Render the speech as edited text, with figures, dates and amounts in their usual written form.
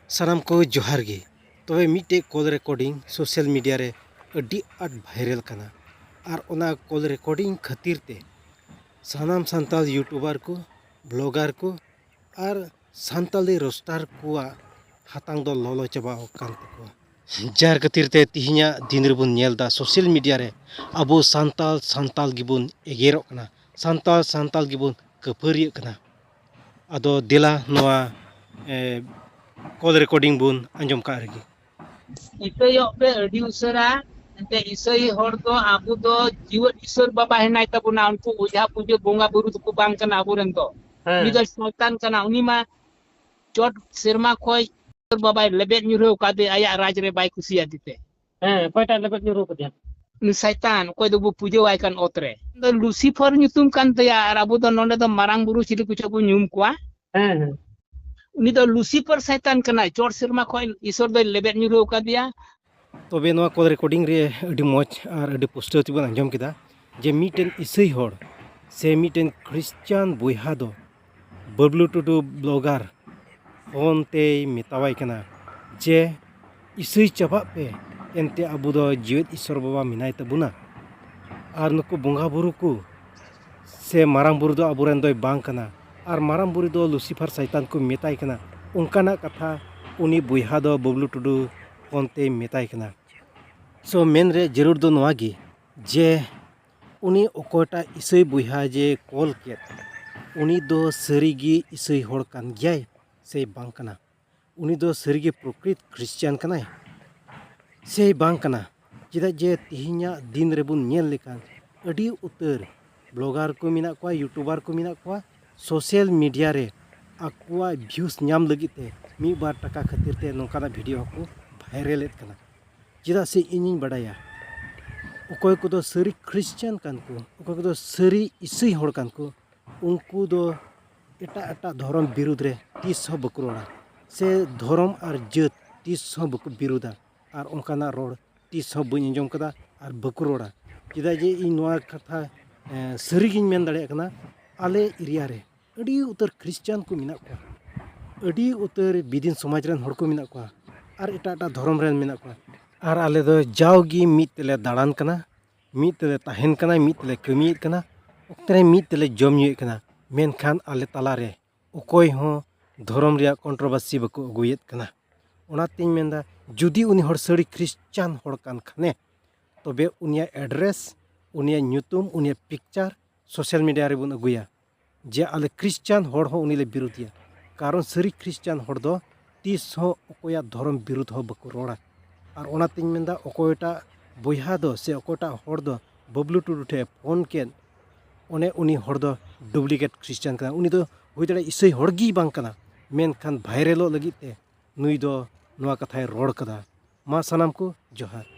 सानाम को जोहार गे तबे मिटे कॉल रिकॉर्डिंग सोशल मीडिया रे अड्डी आट वायरल कना और ओना कॉल रिकॉर्डिंग खातिर ते सानाम सांताल यूट्यूबर को ब्लॉगर को और सांताली रोस्टार को हाथांग दो लोलो चाबाव कान तको जार खातिर ते तिहिया दिन रेबुन नेलदा सोशल मीडिया रे अबो सांताल गिबुन एगेरो कना सांताल गिबुन कपरिय कना अदो दिला नोआ कॉल रिकॉर्डिंग बुन अंजम का रगी इतयो पे अडी उसरा एंते इसई हर दो आबु दो जीव ईश्वर बाबा हेनाय तबुना उनको ओझा पूजे बोंगा बुरु को बांग कना आबुरन दो उनी दो शैतान कना उनी मा चोट सिरमा खोय ईश्वर बाबा लेबेट न्यूरो कादे आया राज रे बाय खुशिया दिते कोयटा लेबेट न्यूरो कदिया नु शैतान कोय दो पूजे वाय कान ओतरे दो लूसीफर ᱧᱩᱛᱩᱢ ᱠᱟᱱ ᱛᱟᱭᱟ ᱟᱨ ᱟᱵᱚ ᱫᱚ ᱱᱚᱰᱮ ᱫᱚ ᱢᱟᱨᱟᱝ ᱵᱩᱨᱩ ᱪᱤᱞᱤ ᱠᱚᱪᱚ ᱵᱚ ᱧᱩᱢ ᱠᱚᱣᱟ उनी दो लूसीफर शैतान कना चोट सिरमा खोय ईश्वर दो लेबेट न्यूरो कादिया तबे नोआ कॉल रिकॉर्डिंग रे अडी मौज और अडी पोस्टर तिबन अंजम किदा जे मीटेन इसई होड़ से मीटेन क्रिश्चियन बोयहा दो बबलू टुडू ब्लॉगर फोन ते मितावाय कना जे इसई चाबा पे एनते अबु दो जीवित ईश्वर बाबा मिनाय तबुना और नुकु बोंगा बुरु को से मारांग बुरु दो अबुरेन दोय बांग कना और मारांग बुरु दो लूसीफर शैतान को मिताय कना उनकाना कथा उनी बोयहा दो बबलू टुडू फोन ते मिताय कना सो मेन रे जरूर दो नवागी जे उनी ओकोटा इसई बोयहा जे कॉल के उनी दो सरीगी इसई होड़ कान गयाय से बांग कना उनी दो सरीगी प्रकृत क्रिश्चियन कनाय से बांग कना चिदा जे तिहिया दिन रेबुन नेल लेकान अडी उतर ब्लॉगर को मिना को यूट्यूबर को मिना को सोशल मीडिया रे आकुआ व्यूज नाम लगिते मी बार टका खातिर ते नोकाना वीडियो को वायरल एत कना चिदा से इनिन बडाया ओकोय को दो सरी क्रिश्चियन कान को ओकोय को दो सरी इसई होड़ कान को उनको दो एटा धर्म विरुद्ध रे तीस हो बकरोड़ा से धर्म और जात तीस हो बक विरुद्धा और उनकाना रोड तीस हो बन अंजम कदा और बकरोड़ा चिदा जे इन नोआ कथा सरी गिन मेन दाड़े कना आले एरिया रे अडी उतर क्रिश्चियन को मिना को अडी उतर बिदिन समाज रन होड़ को मिना को और एटा धर्म रन मिना को और आले दो जाओगी मीत तेले दाड़ान कना मीत तेले ताहेन कना मीत तेले कमियत कना ओक्तरे मीत तेले जम न्यूयत कना मेनखान आले तला रे ओकोय हो धर्म रे कंट्रोवर्सी बको अगुयत कना ओनातिन मेंदा जुदी उनी हर सड़ी क्रिश्चियन होड़ कान खाने तबे उनिया एड्रेस उनिया न्यूतुम उनिया पिक्चर सोशल मीडिया रे बुन अगुया जे आले क्रिश्चियन होड़ हो उनी ले विरोधिया कारण सरी क्रिश्चियन होड़ दो तीस हो ओकोया धर्म विरुद्ध हो बको रोड़ा और ओनातिन मेंदा ओकोयटा बोयहा दो से ओकोटा होड़ दो बबलू टुडू ठे फोन के ओने उनी होड़ दो डुप्लीकेट क्रिश्चियन कना उनी दो हुई दड़ा इसई होड़गी बांग कना मेनखान वायरलो लगिते नुई दो नोआ कथाय रोड़ कदा मा सनाम को जोहार।